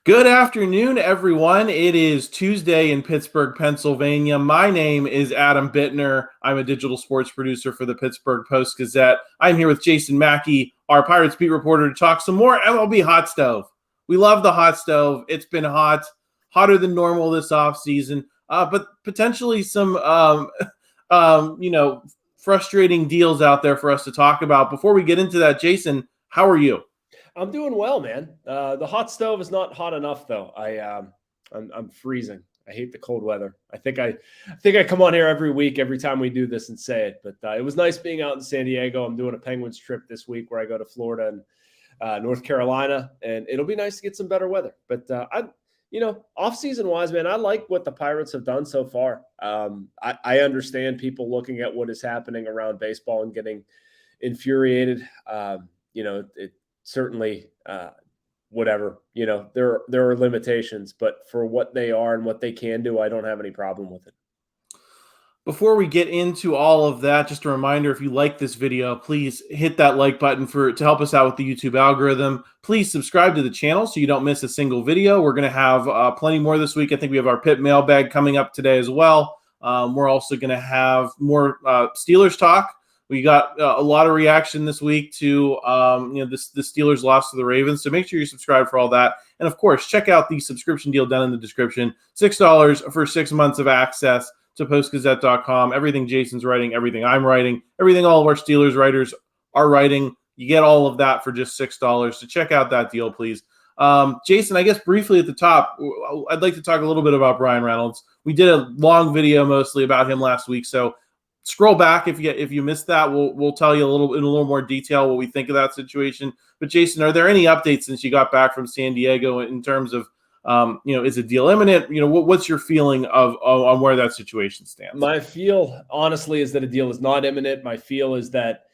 Good afternoon, everyone. It is Tuesday in Pittsburgh, Pennsylvania. My name is Adam Bittner. I'm a digital sports producer for the Pittsburgh Post-Gazette. I'm here with Jason Mackey, our Pirates beat reporter, to talk some more MLB hot stove. We love the hot stove. It's been hot, hotter than normal this offseason, but potentially some, frustrating deals out there for us to talk about. Before we get into that, Jason, how are you? I'm doing well, man. The hot stove is not hot enough, though. I'm freezing. I hate the cold weather. I think I come on here every week, every time we do this, and say it. But it was nice being out in San Diego. I'm doing a Penguins trip this week where I go to Florida and North Carolina, and it'll be nice to get some better weather. But off-season wise, man, I like what the Pirates have done so far. I understand people looking at what is happening around baseball and getting infuriated. It certainly whatever, there are limitations, but for what they are and what they can do, I don't have any problem with it. Before we get into all of that, just a reminder, if you like this video, please hit that like button to help us out with the YouTube algorithm. Please subscribe to the channel so you don't miss a single video. We're going to have plenty more this week. I think we have our Pit mailbag coming up today as well. We're also going to have more Steelers talk. We got a lot of reaction this week to the Steelers loss to the Ravens. So make sure you subscribe for all that. And, of course, check out the subscription deal down in the description. $6 for 6 months of access to postgazette.com. Everything Jason's writing, everything I'm writing, everything all of our Steelers writers are writing. You get all of that for just $6. So check out that deal, please. Jason, I guess briefly at the top, I'd like to talk a little bit about Bryan Reynolds. We did a long video mostly about him last week, so scroll back if you missed that. We'll tell you in a little more detail what we think of that situation. But Jason, are there any updates since you got back from San Diego in terms of is a deal imminent? What's your feeling on where that situation stands? My feel, honestly, is that a deal is not imminent. My feel is that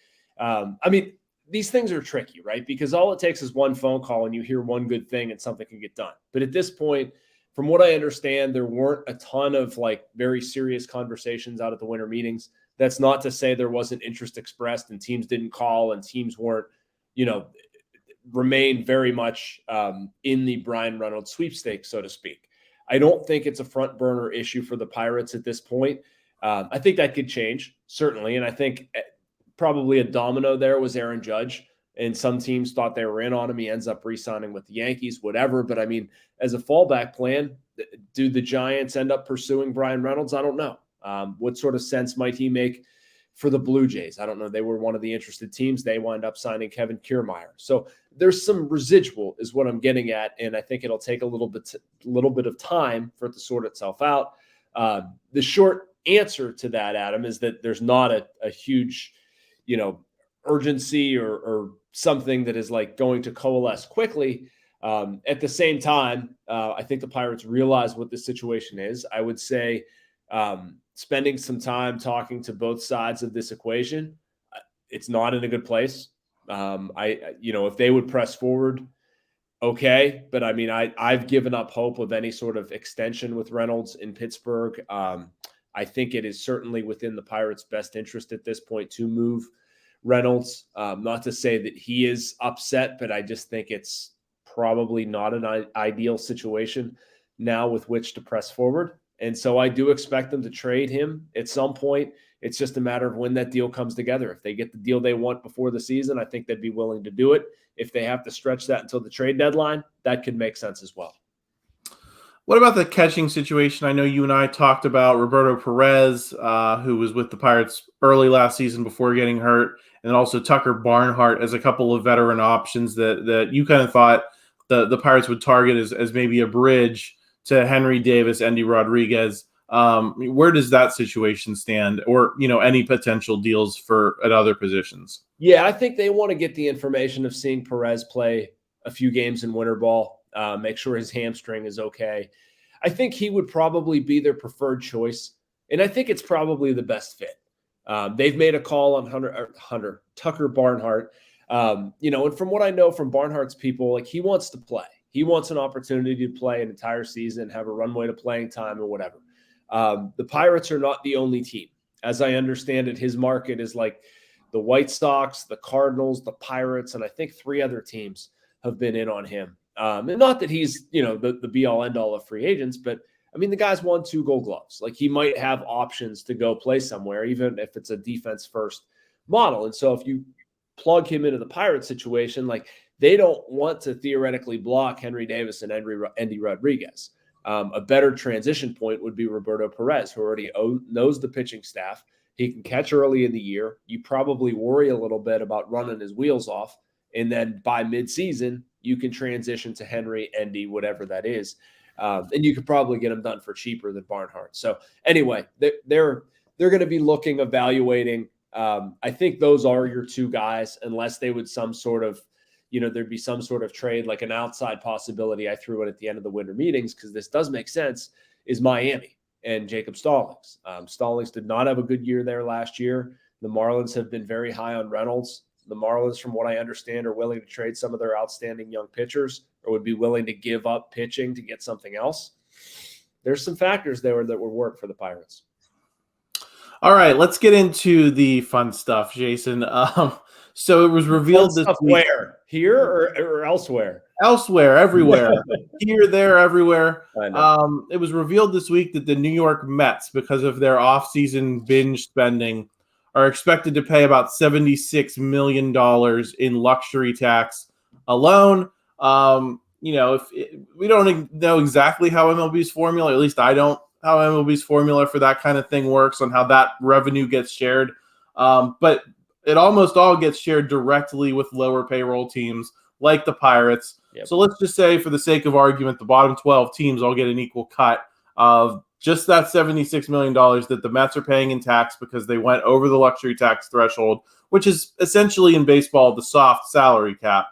these things are tricky, right? Because all it takes is one phone call and you hear one good thing and something can get done. But at this point, from what I understand, there weren't a ton of very serious conversations out at the winter meetings. That's not to say there wasn't interest expressed and teams didn't call and teams weren't, remained very much in the Bryan Reynolds sweepstakes, so to speak. I don't think it's a front burner issue for the Pirates at this point. I think that could change, certainly. And I think probably a domino there was Aaron Judge. And some teams thought they were in on him. He ends up re-signing with the Yankees, whatever. But, as a fallback plan, do the Giants end up pursuing Bryan Reynolds? I don't know. What sort of sense might he make for the Blue Jays? I don't know. They were one of the interested teams. They wind up signing Kevin Kiermaier. So there's some residual is what I'm getting at, and I think it'll take a little bit of time for it to sort itself out. The short answer to that, Adam, is that there's not a huge, urgency or something that is going to coalesce quickly. At the same time, I think the Pirates realize what the situation is. I would say spending some time talking to both sides of this equation, it's not in a good place. If they would press forward, okay. But I've given up hope of any sort of extension with Reynolds in Pittsburgh. I think it is certainly within the Pirates' best interest at this point to move Reynolds. Not to say that he is upset, but I just think it's probably not an ideal situation now with which to press forward. And so I do expect them to trade him at some point. It's just a matter of when that deal comes together. If they get the deal they want before the season, I think they'd be willing to do it. If they have to stretch that until the trade deadline, that could make sense as well. What about the catching situation? I know you and I talked about Roberto Perez, who was with the Pirates early last season before getting hurt, and also Tucker Barnhart as a couple of veteran options that you kind of thought the Pirates would target as maybe a bridge to Henry Davis, Endy Rodriguez. Where does that situation stand, or any potential deals at other positions? Yeah, I think they want to get the information of seeing Perez play a few games in winter ball, make sure his hamstring is okay. I think he would probably be their preferred choice, and I think it's probably the best fit. They've made a call on Tucker Barnhart, and from what I know from Barnhart's people, he wants to play. He wants an opportunity to play an entire season, have a runway to playing time or whatever. The Pirates are not the only team. As I understand it, his market is the White Sox, the Cardinals, the Pirates, and I think 3 other teams have been in on him. And not that he's, the be all end all of free agents, but I mean, the guy's won 2 Gold Gloves. Like, he might have options to go play somewhere, even if it's a defense first model. And so if you plug him into the Pirates situation, like, they don't want to theoretically block Henry Davis and Endy Rodriguez. A better transition point would be Roberto Perez, who already knows the pitching staff. He can catch early in the year. You probably worry a little bit about running his wheels off. And then by midseason, you can transition to Henry, Endy, whatever that is. And you could probably get them done for cheaper than Barnhart. So anyway, they're going to be evaluating. I think those are your 2 guys, unless they would there'd be some sort of trade, like an outside possibility I threw in at the end of the winter meetings, because this does make sense, is Miami and Jacob Stallings. Stallings did not have a good year there last year. The Marlins have been very high on Reynolds. The Marlins, from what I understand, are willing to trade some of their outstanding young pitchers, or would be willing to give up pitching to get something else. There's some factors there that would work for the Pirates. All right, let's get into the fun stuff, Jason. So it was revealed this week. Where? Here or elsewhere? Elsewhere, everywhere. Here, there, everywhere. It was revealed this week that the New York Mets, because of their offseason binge spending, are expected to pay about $76 million in luxury tax alone. We don't know exactly how MLB's formula, at least I don't, how MLB's formula for that kind of thing works, on how that revenue gets shared. But it almost all gets shared directly with lower payroll teams like the Pirates. Yep. So let's just say, for the sake of argument, the bottom 12 teams all get an equal cut of just that $76 million that the Mets are paying in tax because they went over the luxury tax threshold, which is essentially in baseball the soft salary cap.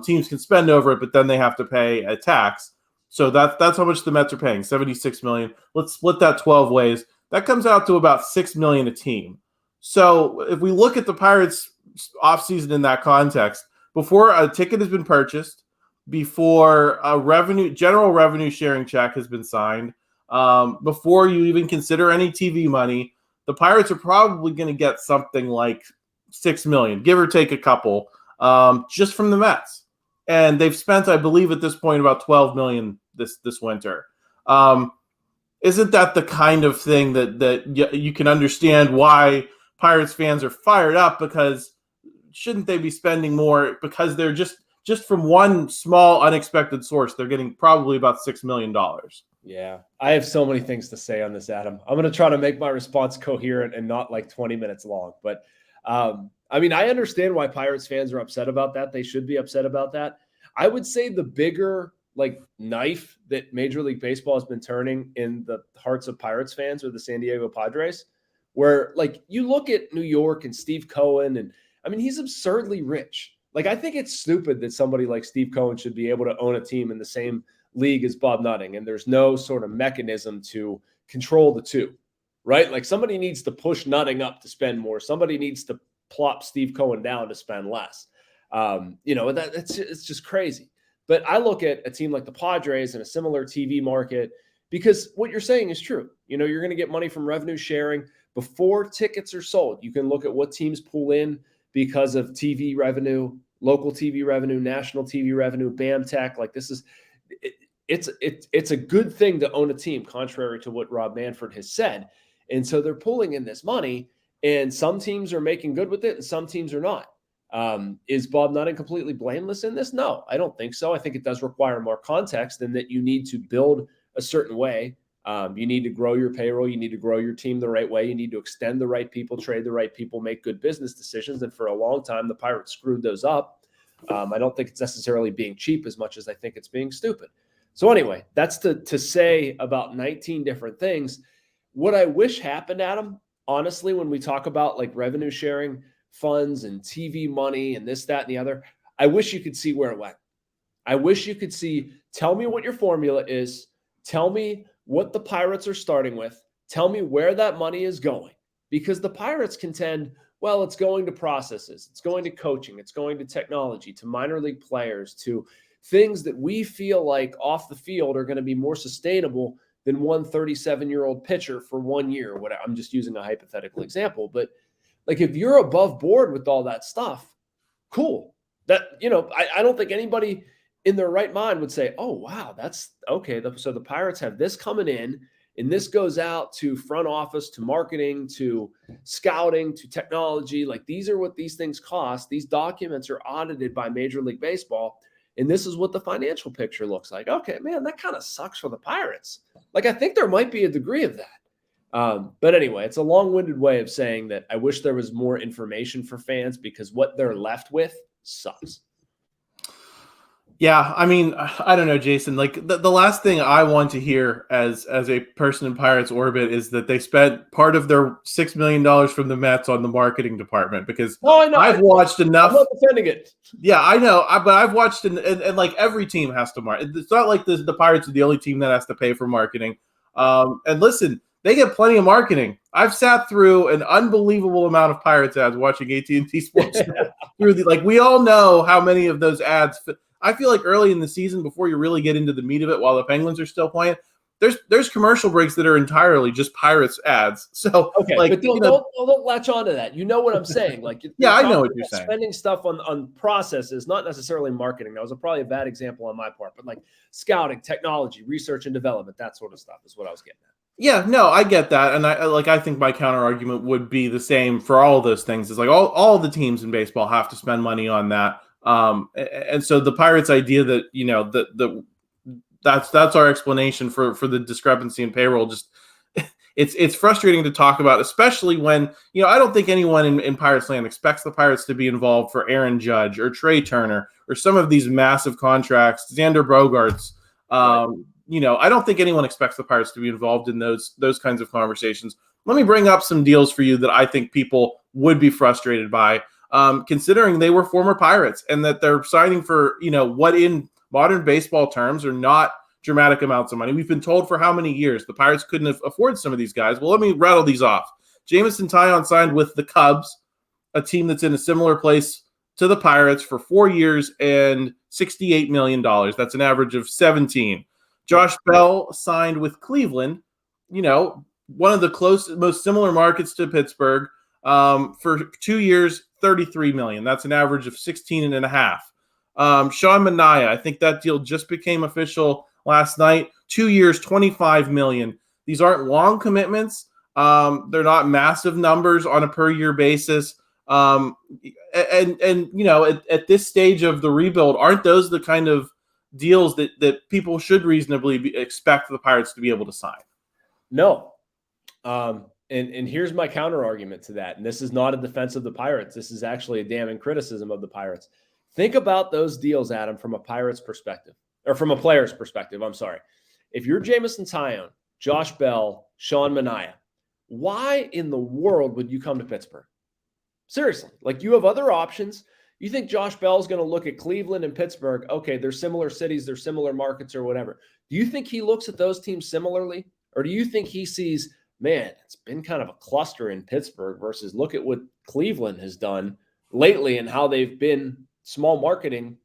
Teams can spend over it, but then they have to pay a tax. So that's how much the Mets are paying, $76 million. Let's split that 12 ways. That comes out to about $6 million a team. So if we look at the Pirates offseason in that context, before a ticket has been purchased, before a general revenue sharing check has been signed, before you even consider any TV money, the Pirates are probably going to get something like $6 million, give or take a couple, just from the Mets. And they've spent, I believe, at this point about $12 million this winter. Isn't that the kind of thing that you can understand why Pirates fans are fired up? Because shouldn't they be spending more? Because they're just from one small unexpected source, they're getting probably about $6 million. Yeah, I have so many things to say on this, Adam. I'm going to try to make my response coherent and not like 20 minutes long. But I understand why Pirates fans are upset about that. They should be upset about that. I would say the bigger knife that Major League Baseball has been turning in the hearts of Pirates fans are the San Diego Padres, where you look at New York and Steve Cohen, and he's absurdly rich. I think it's stupid that somebody like Steve Cohen should be able to own a team in the same league as Bob Nutting, and there's no sort of mechanism to control the two, right? Somebody needs to push Nutting up to spend more. Somebody needs to plop Steve Cohen down to spend less. It's just crazy. But I look at a team like the Padres in a similar TV market, because what you're saying is true. You're going to get money from revenue sharing before tickets are sold. You can look at what teams pull in because of TV revenue, local TV revenue, national TV revenue, BAM Tech. It's a good thing to own a team, contrary to what Rob Manfred has said. And so they're pulling in this money, and some teams are making good with it and some teams are not. Is Bob Nutting completely blameless in this? No, I don't think so. I think it does require more context, and that you need to build a certain way. You need to grow your payroll. You need to grow your team the right way. You need to extend the right people, trade the right people, make good business decisions. And for a long time, the Pirates screwed those up. I don't think it's necessarily being cheap as much as I think it's being stupid. So anyway, that's to say about 19 different things. What I wish happened, Adam, honestly, when we talk about revenue sharing funds and TV money and this, that, and the other, I wish you could see where it went. I wish you could see, tell me what your formula is. Tell me what the Pirates are starting with. Tell me where that money is going. Because the Pirates contend, well, it's going to processes. It's going to coaching. It's going to technology, to minor league players, to things that we feel like off the field are going to be more sustainable than one 37-year-old pitcher for 1 year. I'm just using a hypothetical example. But if you're above board with all that stuff, cool. That, I don't think anybody in their right mind would say, oh, wow, that's okay. So the Pirates have this coming in, and this goes out to front office, to marketing, to scouting, to technology. Like, these are what these things cost. These documents are audited by Major League Baseball, and this is what the financial picture looks like. Okay, man, that kind of sucks for the Pirates. Like, I think there might be a degree of that. But anyway, it's a long-winded way of saying that I wish there was more information for fans, because what they're left with sucks. Yeah, I mean, I don't know, Jason. Like the last thing I want to hear as a person in Pirates orbit is that they spent part of their $6 million from the Mets on the marketing department, because I know. I've watched enough. I'm not defending it. Yeah, I know, but I've watched and like every team has to market. It's not like the Pirates are the only team that has to pay for marketing. And listen, they get plenty of marketing. I've sat through an unbelievable amount of Pirates ads watching AT&T Sports. We all know how many of those ads. I feel like early in the season, before you really get into the meat of it, while the Penguins are still playing, there's commercial breaks that are entirely just Pirates ads. So okay, but don't latch on to that. You know what I'm saying? Like, yeah, I know what you're saying. Spending stuff on processes, not necessarily marketing. That was probably a bad example on my part, but like scouting, technology, research and development, that sort of stuff is what I was getting at. Yeah, no, I get that, and I think my counter argument would be the same for all of those things. Is like all the teams in baseball have to spend money on that. And so the Pirates idea that that's our explanation for the discrepancy in payroll. Just it's frustrating to talk about, especially when I don't think anyone in Pirates land expects the Pirates to be involved for Aaron Judge or Trey Turner or some of these massive contracts, Xander Bogaerts. I don't think anyone expects the Pirates to be involved in those kinds of conversations. Let me bring up some deals for you that I think people would be frustrated by. Considering they were former Pirates and that they're signing for, what in modern baseball terms are not dramatic amounts of money. We've been told for how many years the Pirates couldn't afford some of these guys. Well, let me rattle these off. Jameson Taillon signed with the Cubs, a team that's in a similar place to the Pirates, for 4 years and $68 million. That's an average of 17. Josh Bell signed with Cleveland, one of the most similar markets to Pittsburgh, for 2 years, $33 million. That's an average of 16.5. Sean Manaea, I think that deal just became official last night. 2 years, $25 million. These aren't long commitments. They're not massive numbers on a per year basis. At this stage of the rebuild, aren't those the kind of deals that people should reasonably expect the Pirates to be able to sign? No. And here's my counter argument to that. And this is not a defense of the Pirates. This is actually a damning criticism of the Pirates. Think about those deals, Adam, from a Pirates perspective, or from a player's perspective. I'm sorry. If you're Jameson Taillon, Josh Bell, Sean Manaea, why in the world would you come to Pittsburgh? Seriously, like, you have other options. You think Josh Bell is going to look at Cleveland and Pittsburgh? Okay, they're similar cities, they're similar markets or whatever. Do you think he looks at those teams similarly? Or do you think he sees, man, it's been kind of a cluster in Pittsburgh versus look at what Cleveland has done lately and how they've been small marketing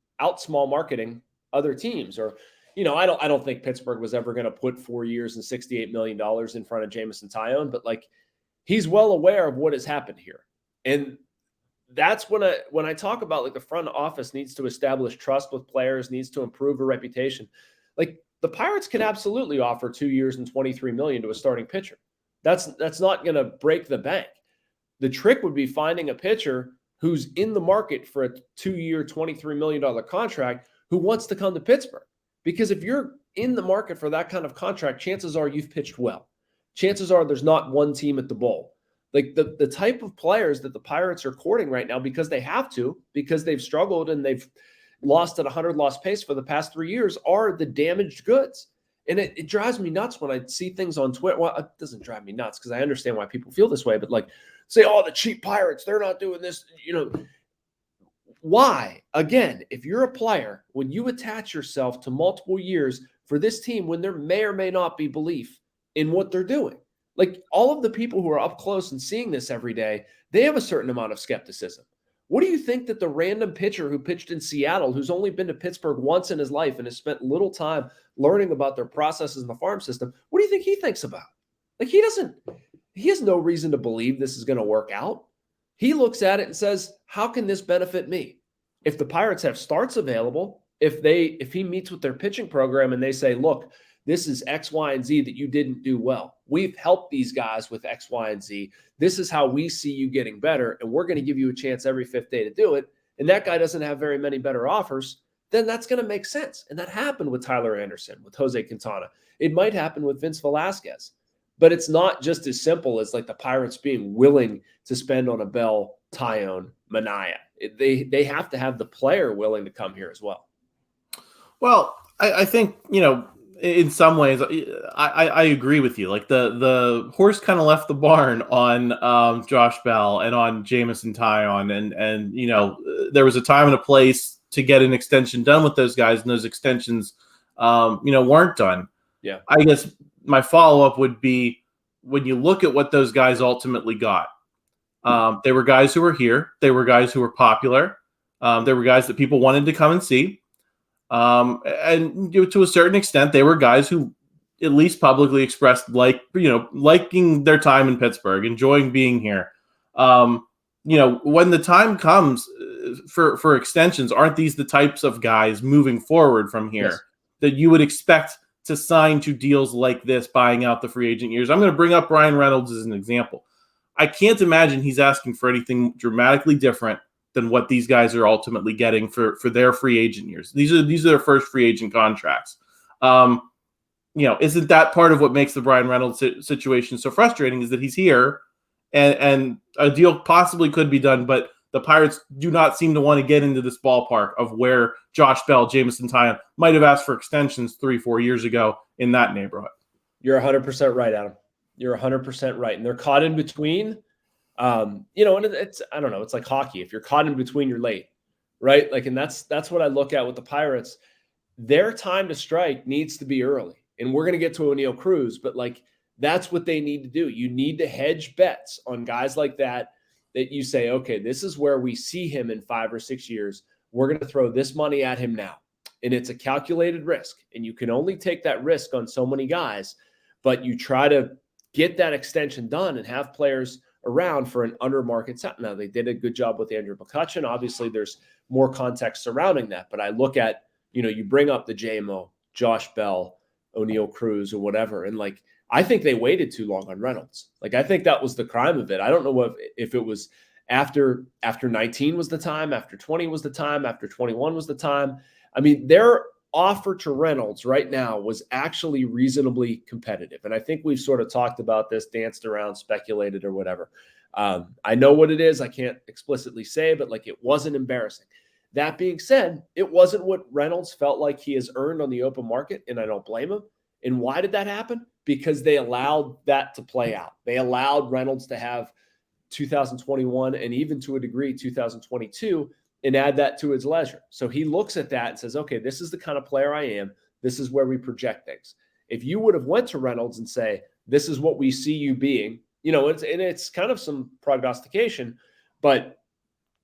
other teams? Or, I don't think Pittsburgh was ever going to put 4 years and $68 million in front of Jameson Taillon, but like, he's well aware of what has happened here. And that's when I talk about, like, the front office needs to establish trust with players, needs to improve a reputation. Like, the Pirates can absolutely offer 2 years and $23 million to a starting pitcher. That's not going to break the bank. The trick would be finding a pitcher who's in the market for a 2-year, $23 million contract who wants to come to Pittsburgh. Because if you're in the market for that kind of contract, chances are you've pitched well. Chances are there's not one team at the bowl. Like, the type of players that the Pirates are courting right now, because they have to, because they've struggled and they've lost at 100-loss pace for the past 3 years, are the damaged goods. And it drives me nuts when I see things on Twitter. Well, it doesn't drive me nuts because I understand why people feel this way, but like, say, oh, the cheap Pirates, they're not doing this. Why? Again, if you're a player, when you attach yourself to multiple years for this team, when there may or may not be belief in what they're doing, like, all of the people who are up close and seeing this every day, they have a certain amount of skepticism. What do you think that the random pitcher who pitched in Seattle, who's only been to Pittsburgh once in his life and has spent little time learning about their processes in the farm system, what do you think he thinks about? Like, he has no reason to believe this is going to work out. He looks at it and says, how can this benefit me? If the Pirates have starts available, if he meets with their pitching program and they say, look, this is X, Y, and Z that you didn't do well. We've helped these guys with X, Y, and Z. This is how we see you getting better, and we're going to give you a chance every fifth day to do it. And that guy doesn't have very many better offers, then that's going to make sense. And that happened with Tyler Anderson, with Jose Quintana. It might happen with Vince Velasquez. But it's not just as simple as like the Pirates being willing to spend on a Bell, Taillon, Manaea. They have to have the player willing to come here as well. Well, I think, in some ways, I agree with you. Like the horse kind of left the barn on Josh Bell and on Jameson Taillon, and there was a time and a place to get an extension done with those guys, and those extensions, weren't done. Yeah, I guess my follow-up would be, when you look at what those guys ultimately got, they were guys who were here. They were guys who were popular. They were guys that people wanted to come and see. And to a certain extent, they were guys who at least publicly expressed liking their time in Pittsburgh, enjoying being here. When the time comes for extensions, aren't these the types of guys moving forward from here that you would expect to sign to deals like this, buying out the free agent years? I'm going to bring up Bryan Reynolds as an example. I can't imagine he's asking for anything dramatically different than what these guys are ultimately getting for their free agent years. These are their first free agent contracts. Isn't that part of what makes the Bryan Reynolds situation so frustrating, is that he's here and a deal possibly could be done, but the Pirates do not seem to want to get into this ballpark of where Josh Bell, Jameson Taillon might have asked for extensions 3-4 years ago in that neighborhood. You're 100% right, Adam. You're 100% right. And they're caught in between. And it's, I don't know, it's like hockey. If you're caught in between, you're late, right? Like, and that's what I look at with the Pirates. Their time to strike needs to be early. And we're going to get to O'Neill Cruz, but like, that's what they need to do. You need to hedge bets on guys like that you say, okay, this is where we see him in 5 or 6 years. We're going to throw this money at him now. And it's a calculated risk. And you can only take that risk on so many guys, but you try to get that extension done and have players around for an under market set. Now, they did a good job with Andrew McCutchen. Obviously, there's more context surrounding that. But I look at, you bring up the JMO, Josh Bell, O'Neill Cruz, or whatever. And like, I think they waited too long on Reynolds. Like, I think that was the crime of it. I don't know if it was after 19 was the time, after 20 was the time, after 21 was the time. I mean, their offer to Reynolds right now was actually reasonably competitive. And I think we've sort of talked about this, danced around, speculated, or whatever. I know what it is. I can't explicitly say, but like, it wasn't embarrassing. That being said, it wasn't what Reynolds felt like he has earned on the open market, and I don't blame him. And why did that happen? Because they allowed that to play out. They allowed Reynolds to have 2021 and even to a degree 2022 and add that to his leisure. So he looks at that and says, okay, this is the kind of player I am. This is where we project things. If you would have went to Reynolds and say, this is what we see you being, it's kind of some prognostication, but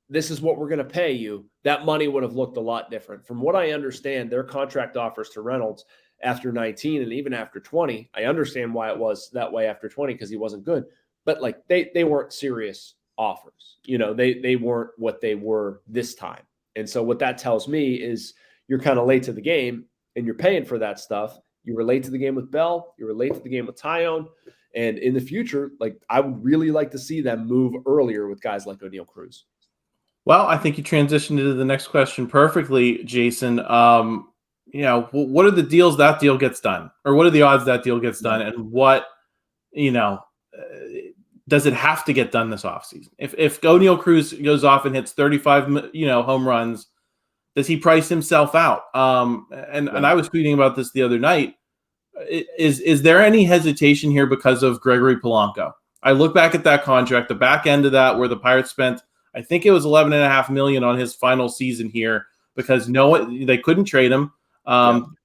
this is what we're going to pay you. That money would have looked a lot different. From what I understand, their contract offers to Reynolds after 19 and even after 20, I understand why it was that way after 20, because he wasn't good, but like they weren't serious offers. They weren't what they were this time. And so what that tells me is you're kind of late to the game and you're paying for that stuff. You were late to the game with Bell. You were late to the game with Taillon. And in the future, like, I would really like to see them move earlier with guys like O'Neill Cruz. Well, I think you transitioned into the next question perfectly, Jason. What are the deals that deal gets done, or what are the odds that deal gets done, and what, does it have to get done this offseason? If O'Neill Cruz goes off and hits 35, home runs, does he price himself out? And I was tweeting about this the other night. Is there any hesitation here because of Gregory Polanco? I look back at that contract, the back end of that, where the Pirates spent, I think it was $11.5 million on his final season here, because they couldn't trade him.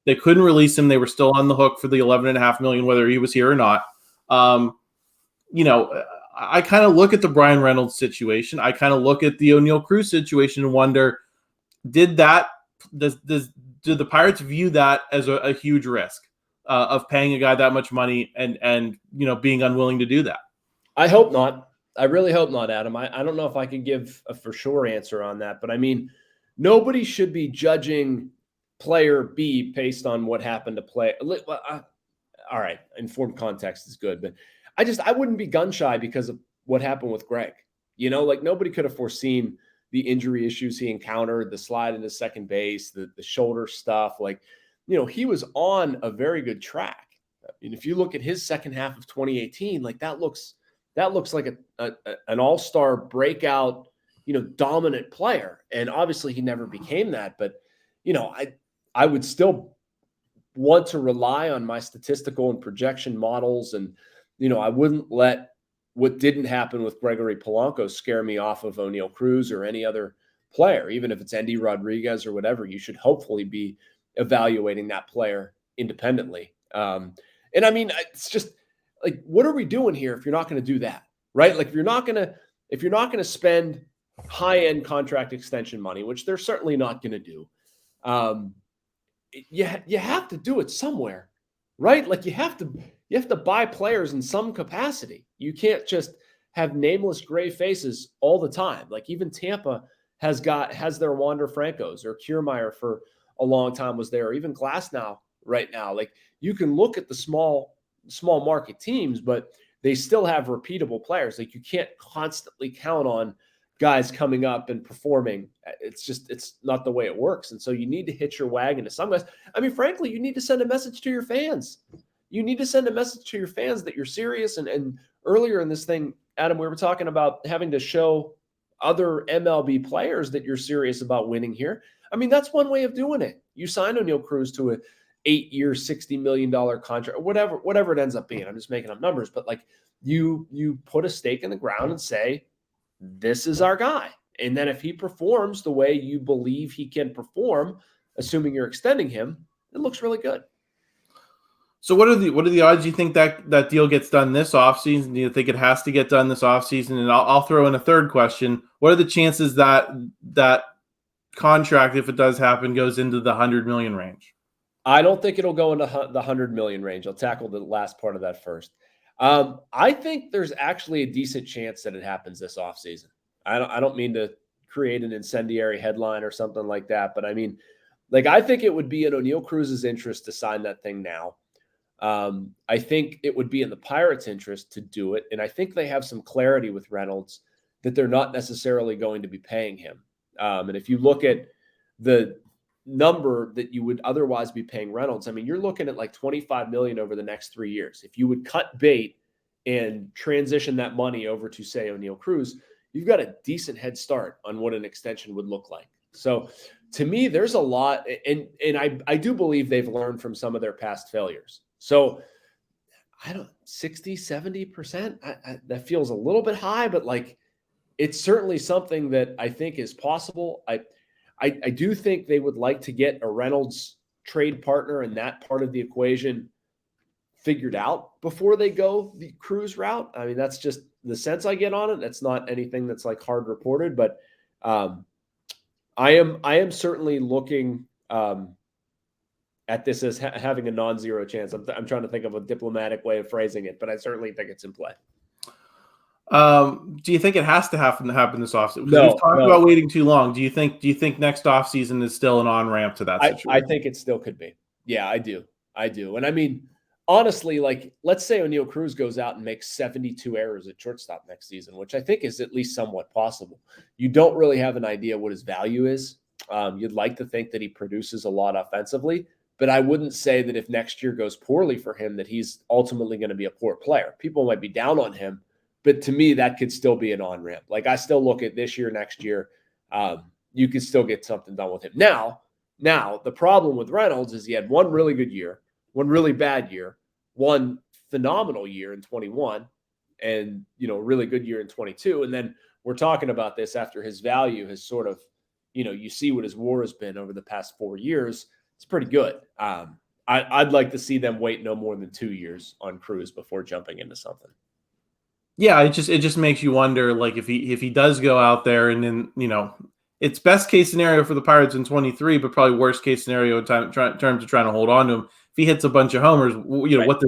They couldn't release him. They were still on the hook for the $11.5 million, whether he was here or not. I kind of look at the Bryan Reynolds situation. I kind of look at the O'Neill Cruz situation and wonder, do the Pirates view that as a huge risk of paying a guy that much money and being unwilling to do that? I hope not. I really hope not, Adam. I don't know if I can give a for sure answer on that, but I mean, nobody should be judging player B based on what happened to play. All right, informed context is good, but I wouldn't be gun shy because of what happened with Greg. Like nobody could have foreseen the injury issues he encountered, the slide into second base, the shoulder stuff. Like, he was on a very good track. And if you look at his second half of 2018, like that looks like an all-star breakout, dominant player. And obviously he never became that, but I would still want to rely on my statistical and projection models. And, I wouldn't let what didn't happen with Gregory Polanco scare me off of O'Neal Cruz or any other player, even if it's Endy Rodriguez or whatever. You should hopefully be evaluating that player independently. And I mean, it's just like, what are we doing here if you're not going to do that, right? Like if you're not going to spend high-end contract extension money, which they're certainly not going to do, you have to do it somewhere, right? Like you have to buy players in some capacity. You can't just have nameless gray faces all the time. Like even Tampa has their Wander Francos, or Kiermaier for a long time was there, or even Glasnow right now. Like you can look at the small market teams, but they still have repeatable players. Like you can't constantly count on guys coming up and performing. It's not the way it works. And so you need to hitch your wagon to some guys. I mean, frankly, you need to send a message to your fans. You need to send a message to your fans that you're serious. And earlier in this thing, Adam, we were talking about having to show other MLB players that you're serious about winning here. I mean, that's one way of doing it. You sign O'Neal Cruz to an 8-year, $60 million contract, whatever it ends up being. I'm just making up numbers, but like you put a stake in the ground and say, this is our guy. And then if he performs the way you believe he can perform, assuming you're extending him, it looks really good. So what are the odds you think that deal gets done this offseason? Do you think it has to get done this offseason? And I'll throw in a third question. What are the chances that contract, if it does happen, goes into the $100 million range? I don't think it'll go into the $100 million range. I'll tackle the last part of that first. I think there's actually a decent chance that it happens this offseason. I don't mean to create an incendiary headline or something like that, but I mean, like, I think it would be in O'Neal Cruz's interest to sign that thing now. I think it would be in the Pirates' interest to do it. And I think they have some clarity with Reynolds that they're not necessarily going to be paying him. And if you look at the number that you would otherwise be paying Reynolds, I mean, you're looking at like $25 million over the next 3 years. If you would cut bait and transition that money over to, say, O'Neal Cruz, you've got a decent head start on what an extension would look like. So to me, there's a lot, and I do believe they've learned from some of their past failures. So 60, 70%, that feels a little bit high, but like, it's certainly something that I think is possible. I do think they would like to get a Reynolds trade partner in that part of the equation figured out before they go the Cruz route. I mean, that's just the sense I get on it. That's not anything that's like hard reported, but I am certainly looking at this as having a non-zero chance. I'm trying to think of a diplomatic way of phrasing it, but I certainly think it's in play. Do you think it has to happen this offseason? No, we've talked about waiting too long. Do you think next offseason is still an on-ramp to that situation? I think it still could be. Yeah, I do. And I mean, honestly, like, let's say O'Neal Cruz goes out and makes 72 errors at shortstop next season, which I think is at least somewhat possible. You don't really have an idea what his value is. You'd like to think that he produces a lot offensively, but I wouldn't say that if next year goes poorly for him that he's ultimately going to be a poor player. People might be down on him, but to me, that could still be an on-ramp. Like, I still look at this year, next year, you could still get something done with him. Now, the problem with Reynolds is he had one really good year, one really bad year, one phenomenal year in 21, and, really good year in 22. And then we're talking about this after his value has sort of, you see what his WAR has been over the past 4 years. It's pretty good. I'd like to see them wait no more than 2 years on Cruz before jumping into something. Yeah, it just makes you wonder, like, if he does go out there and then, it's best case scenario for the Pirates in 23, but probably worst case scenario in terms of trying to hold on to him. If he hits a bunch of homers, Right. what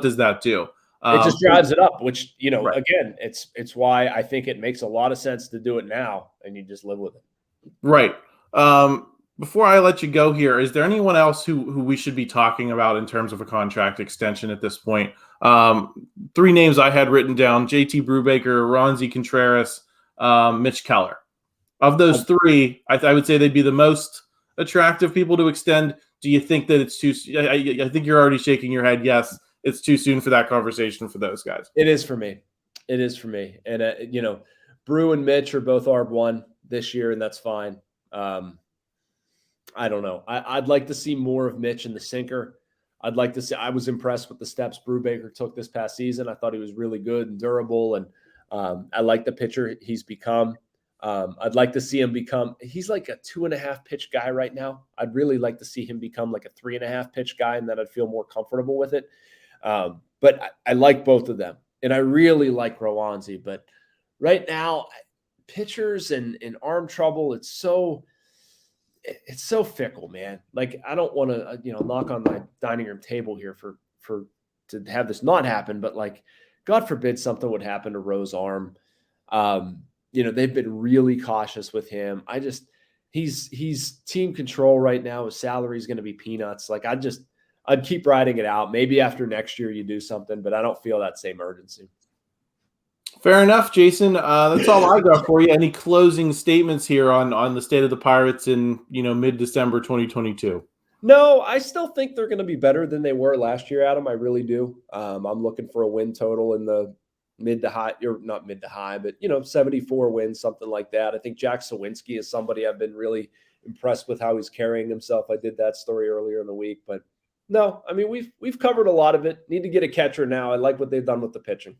does that do? It just drives it up, which, Right. Again, it's why I think it makes a lot of sense to do it now, and you just live with it. Right. Before I let you go here, is there anyone else who we should be talking about in terms of a contract extension at this point? 3 names I had written down: JT Brubaker, Ronzi Contreras, Mitch Keller. Of those 3, I would say they'd be the most attractive people to extend. Do you think that it's too? I think you're already shaking your head. Yes, it's too soon for that conversation for those guys. It is for me. It is for me. And Brew and Mitch are both ARB1 this year, and that's fine. I don't know. I'd like to see more of Mitch in the sinker. I'd like to see. I was impressed with the steps Brubaker took this past season. I thought he was really good and durable, and I like the pitcher he's become. I'd like to see him become. He's like a 2.5 pitch guy right now. I'd really like to see him become like a 3.5 pitch guy, and then I'd feel more comfortable with it. But I like both of them, and I really like Rowanzi. But right now, pitchers and arm trouble, it's so fickle, man. Like, I don't want to, knock on my dining room table here to have this not happen, but like, God forbid something would happen to Rowe's arm. They've been really cautious with him. He's team control right now. His salary is going to be peanuts. Like, I'd keep riding it out. Maybe after next year you do something, but I don't feel that same urgency. Fair enough, Jason. That's all I got for you. Any closing statements here on the state of the Pirates in mid-December 2022? No, I still think they're going to be better than they were last year, Adam. I really do. I'm looking for a win total in the mid to high, or not mid to high, but 74 wins, something like that. I think Jack Sawinski is somebody I've been really impressed with how he's carrying himself. I did that story earlier in the week, but no, I mean we've covered a lot of it. Need to get a catcher now. I like what they've done with the pitching.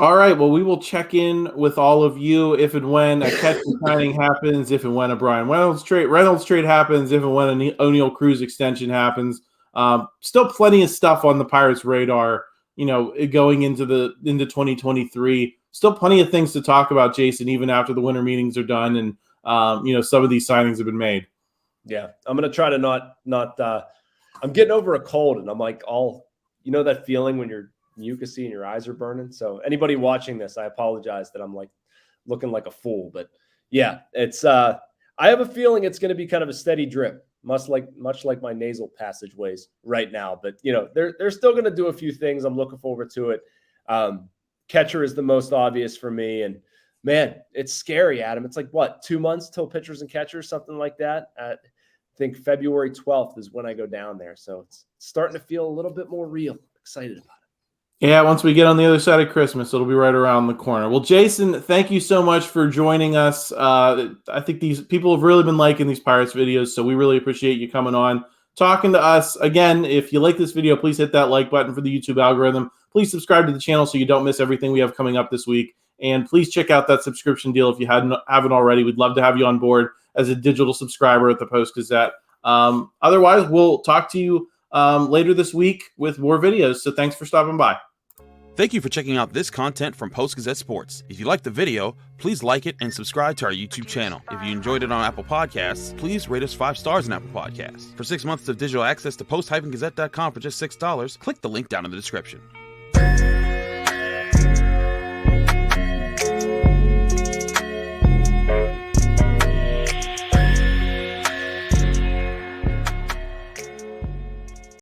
All right. Well, we will check in with all of you if and when a catcher signing happens, if and when a Bryan Reynolds trade happens, if and when an O'Neill Cruz extension happens. Still plenty of stuff on the Pirates' radar, going into 2023. Still plenty of things to talk about, Jason, even after the winter meetings are done and some of these signings have been made. Yeah, I'm gonna try to not. I'm getting over a cold, and I'm like that feeling when you're mucusy and your eyes are burning. So anybody watching this, I apologize that I'm like looking like a fool, but yeah, it's I have a feeling it's going to be kind of a steady drip, much like my nasal passageways right now. But they're still going to do a few things. I'm looking forward to it. Catcher is the most obvious for me, and man, it's scary, Adam. It's like 2 months till pitchers and catchers, something like that. I think February 12th is when I go down there, so it's starting to feel a little bit more real. I'm excited about it. Yeah, once we get on the other side of Christmas, it'll be right around the corner. Well, Jason, thank you so much for joining us. I think these people have really been liking these Pirates videos, so we really appreciate you coming on, talking to us. Again, if you like this video, please hit that like button for the YouTube algorithm. Please subscribe to the channel so you don't miss everything we have coming up this week. And please check out that subscription deal if you haven't already. We'd love to have you on board as a digital subscriber at the Post-Gazette. Otherwise, we'll talk to you later this week with more videos. So thanks for stopping by. Thank you for checking out this content from Post-Gazette Sports. If you liked the video, please like it and subscribe to our YouTube channel. If you enjoyed it on Apple Podcasts, please rate us 5 stars on Apple Podcasts. For 6 months of digital access to post-gazette.com for just $6, click the link down in the description.